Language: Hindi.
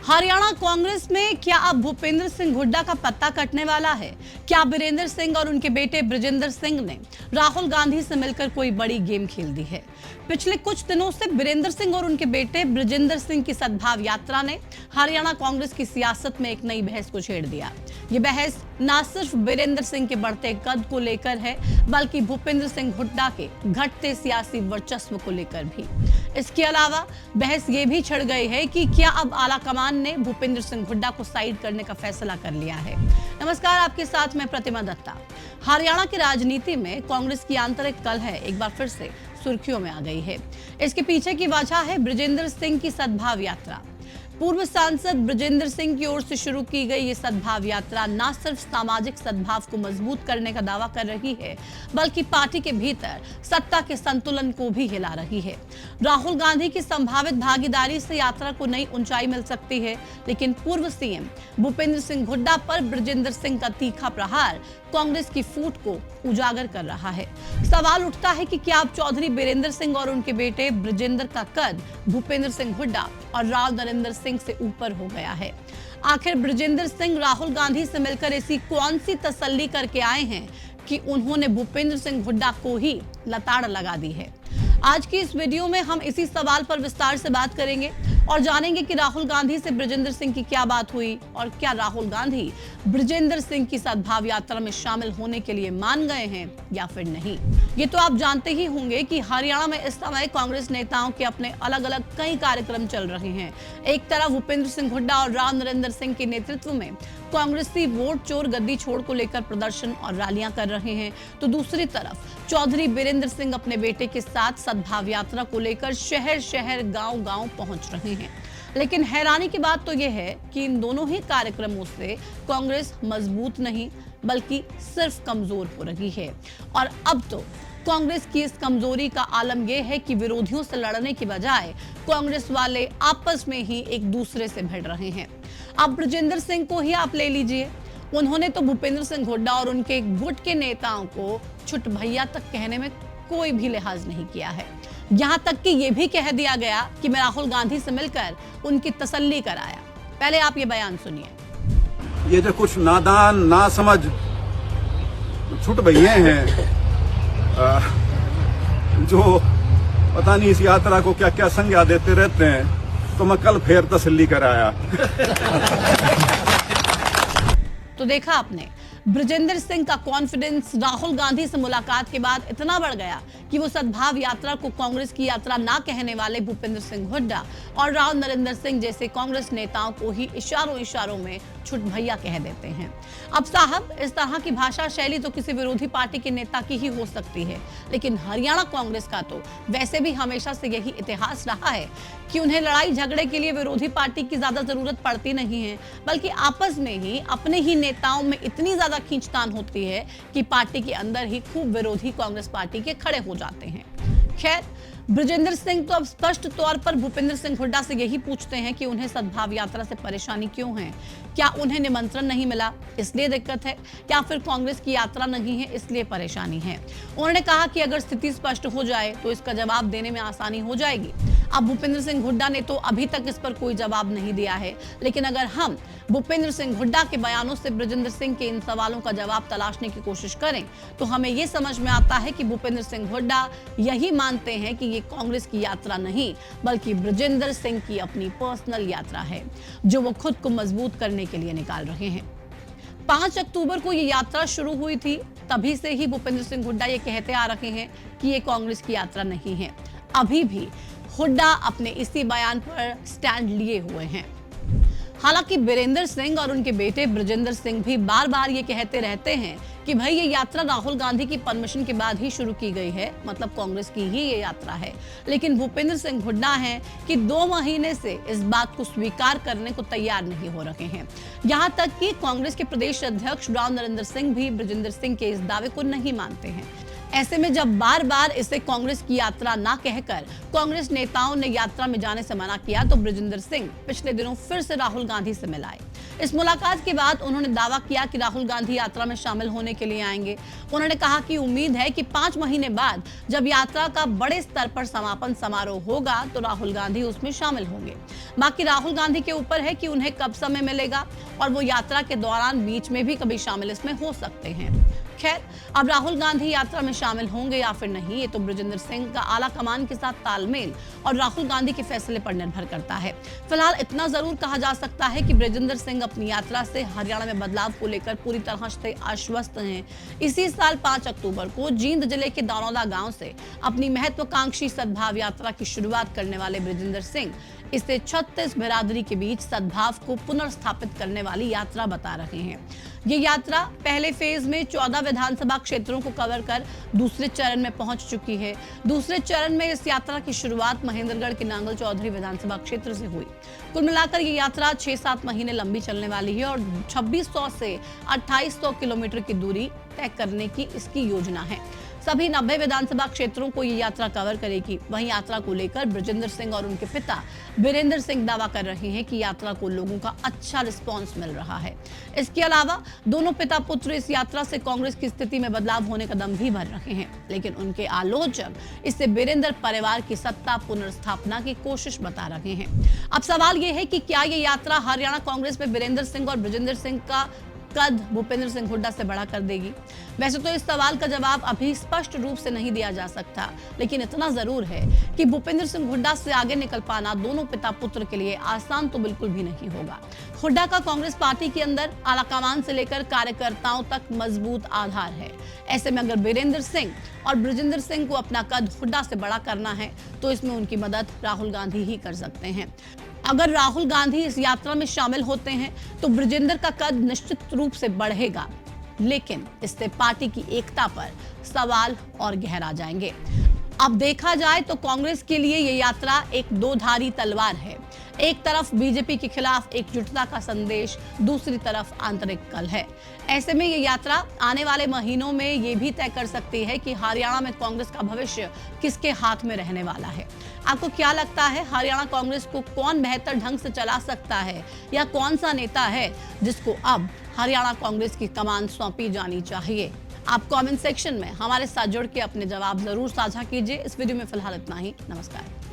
हरियाणा कांग्रेस में क्या अब भूपेंद्र सिंह हुड्डा का पत्ता कटने वाला है? क्या बीरेंद्र सिंह और उनके बेटे बृजेंद्र सिंह ने राहुल गांधी से मिलकर कोई बड़ी गेम खेल दी है? पिछले कुछ दिनों से बीरेंद्र सिंह और उनके बेटे बृजेंद्र सिंह की सद्भाव यात्रा ने हरियाणा कांग्रेस की सियासत में एक नई बहस को छेड़ दिया। ये बहस न सिर्फ बीरेंद्र सिंह के बढ़ते कद को लेकर है, बल्कि भूपेंद्र सिंह हुड्डा के घटते सियासी वर्चस्व को लेकर भी। इसके अलावा बहस ये भी छिड़ गई है कि क्या अब आला कमान ने भूपेंद्र सिंह हुड्डा को साइड करने का फैसला कर लिया है। नमस्कार, आपके साथ मैं प्रतिमा दत्ता। हरियाणा की राजनीति में कांग्रेस की आंतरिक कलह एक बार फिर से सुर्खियों में आ गई है। इसके पीछे की वजह है बृजेंद्र सिंह की सद्भाव यात्रा। पूर्व सांसद बृजेंद्र सिंह की ओर से शुरू की गई ये सद्भाव यात्रा न सिर्फ सामाजिक सद्भाव को मजबूत करने का दावा कर रही है, बल्कि पार्टी के भीतर सत्ता के संतुलन को भी हिला रही है। राहुल गांधी की संभावित भागीदारी से यात्रा को नई ऊंचाई मिल सकती है, लेकिन पूर्व सीएम भूपेंद्र सिंह हुड्डा पर बृजेंद्र सिंह का तीखा प्रहार कांग्रेस की फूट को उजागर कर रहा है। सवाल उठता है कि क्या अब चौधरी बीरेंद्र सिंह और उनके बेटे बृजेंद्र का कद भूपेंद्र सिंह हुड्डा और राव नरेंद्र सिंह से ऊपर हो गया है? आखिर बृजेंद्र सिंह राहुल गांधी से मिलकर ऐसी कौन सी तसल्ली करके आए हैं कि उन्होंने भूपेंद्र सिंह हुड्डा को ही लताड़ लगा दी है? आज की इस वीडियो में हम इसी सवाल पर विस्तार से बात करेंगे और जानेंगे कि राहुल गांधी से बृजेंद्र सिंह की क्या बात हुई और क्या राहुल गांधी बृजेंद्र सिंह की सद्भाव यात्रा में शामिल होने के लिए मान गए हैं या फिर नहीं। ये तो आप जानते ही होंगे कि हरियाणा में इस समय कांग्रेस नेताओं के अपने अलग अलग कई कार्यक्रम चल रहे हैं। एक तरफ भूपेंद्र सिंह हुड्डा और राव नरेंद्र सिंह के नेतृत्व में कांग्रेसी वोट चोर गद्दी छोड़ को लेकर प्रदर्शन और रैलियां कर रहे हैं, तो दूसरी तरफ चौधरी बीरेंद्र सिंह अपने बेटे के साथ सद्भाव यात्रा को लेकर शहर शहर गांव गांव पहुंच रहे हैं। लेकिन हैरानी की बात तो यह है कि इन दोनों ही कार्यक्रमों से कांग्रेस मजबूत नहीं बल्कि सिर्फ कमजोर हो रही है। और अब तो कांग्रेस की इस कमजोरी का आलम यह है कि विरोधियों से लड़ने की बजाय कांग्रेस वाले आपस में ही एक दूसरे से भिड़ रहे हैं। अब बृजेंद्र सिंह को ही आप ले लीजिए, उन्होंने तो भूपेंद्र सिंह हुड्डा और उनके गुट के नेताओं को छुट भैया तक कहने में कोई भी लिहाज नहीं किया है। यहाँ तक कि ये भी कह दिया गया कि मैं राहुल गांधी से मिलकर उनकी तसल्ली कराया। पहले आप ये बयान सुनिए। ये जो कुछ नादान ना समझ छुट भैये हैं जो पता नहीं इस यात्रा को क्या क्या संज्ञा देते रहते हैं, तो मैं कल फिर तसल्ली कराया। तो देखा आपने, बृजेंद्र सिंह का कॉन्फिडेंस राहुल गांधी से मुलाकात के बाद इतना बढ़ गया कि वो सद्भाव यात्रा को कांग्रेस की यात्रा ना कहने वाले भूपेंद्र सिंह हुड्डा और राव नरेंद्र सिंह जैसे कांग्रेस नेताओं को ही इशारों इशारों में छुट भैया कह देते हैं। अब साहब, इस तरह की भाषा शैली तो किसी विरोधी पार्टी के नेता की ही हो सकती है, लेकिन हरियाणा कांग्रेस का तो वैसे भी हमेशा से यही इतिहास रहा है कि उन्हें लड़ाई झगड़े के लिए विरोधी पार्टी की ज्यादा जरूरत पड़ती नहीं है, बल्कि आपस में ही अपने ही नेताओं में इतनी ज्यादा खींचतान होती है कि पार्टी के अंदर ही खूब विरोधी कांग्रेस पार्टी के खड़े हो जाते हैं। खैर, बृजेंद्र सिंह तो अब स्पष्ट तौर पर भूपेंद्र सिंह हुड्डा से यही पूछते हैं कि उन्हें सद्भाव यात्रा से परेशानी क्यों है। क्या उन्हें निमंत्रण नहीं मिला इसलिए दिक्कत है, या फिर कांग्रेस की यात्रा नहीं है इसलिए परेशानी है? उन्होंने कहा कि अगर स्थिति स्पष्ट हो जाए तो इसका जवाब देने में आसानी हो जाएगी। अब भूपेंद्र सिंह हुड्डा ने तो अभी तक इस पर कोई जवाब नहीं दिया है, लेकिन अगर हम भूपेंद्र सिंह हुड्डा के बयानों से बृजेंद्र सिंह के इन सवालों का जवाब तलाशने की कोशिश करें तो हमें यह समझ में आता है कि भूपेंद्र सिंह हुड्डा यही मानते हैं कि ये कांग्रेस की यात्रा नहीं बल्कि बृजेंद्र सिंह की अपनी पर्सनल यात्रा है, जो वो खुद को मजबूत करने के लिए निकाल रहे हैं। 5 अक्टूबर को ये यात्रा शुरू हुई थी, तभी से ही भूपेंद्र सिंह हुड्डा ये कहते आ रहे हैं कि ये कांग्रेस की यात्रा नहीं है। अभी भी हुड्डा अपने इसी बयान पर स्टैंड लिए हुए हैं। हालांकि बीरेंद्र सिंह और उनके बेटे बृजेंद्र सिंह भी बार बार ये कहते रहते हैं कि भाई ये यात्रा राहुल गांधी की परमिशन के बाद ही शुरू की गई है, मतलब कांग्रेस की ही ये यात्रा है। लेकिन भूपेंद्र सिंह हुड्डा हैं कि 2 महीने से इस बात को स्वीकार करने को तैयार नहीं हो रहे हैं। यहाँ तक कि कांग्रेस के प्रदेश अध्यक्ष राव नरेंद्र सिंह भी बृजेंद्र सिंह के इस दावे को नहीं मानते हैं। ऐसे में जब बार बार इसे कांग्रेस की यात्रा ना कहकर कांग्रेस नेताओं ने यात्रा में जाने से मना किया, तो बृजेंद्र सिंह पिछले दिनों फिर से राहुल गांधी से मिलाए। इस मुलाकात के बाद उन्होंने दावा किया कि राहुल गांधी यात्रा में शामिल होने के लिए आएंगे। उन्होंने कहा कि उम्मीद है कि 5 महीने बाद जब यात्रा का बड़े स्तर पर समापन समारोह होगा तो राहुल गांधी उसमें शामिल होंगे। बाकी राहुल गांधी के ऊपर है कि उन्हें कब समय मिलेगा और वो यात्रा के दौरान बीच में भी कभी शामिल इसमें हो सकते हैं। खैर, अब राहुल गांधी यात्रा में शामिल होंगे या फिर नहीं, ये तो बृजेंद्र सिंह का आला कमान के साथ तालमेल और राहुल गांधी के फैसले पर निर्भर करता है। फिलहाल इतना जरूर कहा जा सकता है कि बृजेंद्र सिंह अपनी यात्रा से हरियाणा में बदलाव को लेकर पूरी तरह से आश्वस्त हैं। इसी साल 5 अक्टूबर को जींद जिले के दौनौदा गांव से अपनी महत्वाकांक्षी सद्भाव यात्रा की शुरुआत करने वाले बृजेंद्र सिंह इसे 36 बिरादरी के बीच सद्भाव को पुनर्स्थापित करने वाली यात्रा बता रहे हैं। ये यात्रा पहले फेज में 14 विधानसभा क्षेत्रों को कवर कर दूसरे चरण में पहुंच चुकी है। दूसरे चरण में इस यात्रा की शुरुआत महेंद्रगढ़ के नांगल चौधरी विधानसभा क्षेत्र से हुई। कुल मिलाकर ये यात्रा 6-7 महीने लंबी चलने वाली है और 2600 से 2800 किलोमीटर की दूरी तय करने की इसकी योजना है। सभी 90 विधानसभा क्षेत्रों को ये यात्रा कवर करेगी। वहीं यात्रा को लेकर बृजेंद्र सिंह और उनके पिता बीरेंद्र सिंह दावा कर रहे हैं कि यात्रा को लोगों का अच्छा रिस्पांस मिल रहा है। इसके अलावा दोनों पिता पुत्र इस यात्रा से कांग्रेस की स्थिति में बदलाव होने का दम भी भर रहे हैं, लेकिन उनके आलोचक इसे बीरेंद्र परिवार की सत्ता पुनर्स्थापना की कोशिश बता रहे हैं। अब सवाल ये है कि क्या ये यात्रा हरियाणा कांग्रेस में बीरेंद्र सिंह और बृजेंद्र सिंह का कद भूपेंद्र सिंह हुड्डा से बड़ा कर देगी? वैसे तो इस सवाल का जवाब अभी स्पष्ट रूप से नहीं दिया जा सकता, लेकिन इतना जरूर है कि भूपेंद्र सिंह हुड्डा से आगे निकल पाना दोनों पिता पुत्र के लिए आसान तो बिल्कुल भी नहीं होगा। हुड्डा का कांग्रेस पार्टी के अंदर आलाकमान से लेकर कार्यकर्ताओं तक मजबूत आधार है। ऐसे में अगर बीरेंद्र सिंह और बृजेंद्र सिंह को अपना कद हुड्डा से बड़ा करना है तो इसमें उनकी मदद राहुल गांधी ही कर सकते हैं। अगर राहुल गांधी इस यात्रा में शामिल होते हैं तो बृजेंद्र का कद निश्चित रूप से बढ़ेगा, लेकिन इससे पार्टी की एकता पर सवाल और गहरा जाएंगे। अब देखा जाए तो कांग्रेस के लिए ये यात्रा एक दो-धारी तलवार है। एक तरफ बीजेपी के खिलाफ एकजुटता का संदेश, दूसरी तरफ आंतरिक कलह है। ऐसे में ये यात्रा आने वाले महीनों में ये भी तय कर सकती है कि हरियाणा में कांग्रेस का भविष्य किसके हाथ में रहने वाला है। आपको क्या लगता है, हरियाणा कांग्रेस को कौन बेहतर ढंग से चला सकता है, या कौन सा नेता है जिसको अब हरियाणा कांग्रेस की कमान सौंपी जानी चाहिए? आप कमेंट सेक्शन में हमारे साथ जुड़ के अपने जवाब जरूर साझा कीजिए। इस वीडियो में फिलहाल इतना ही। नमस्कार।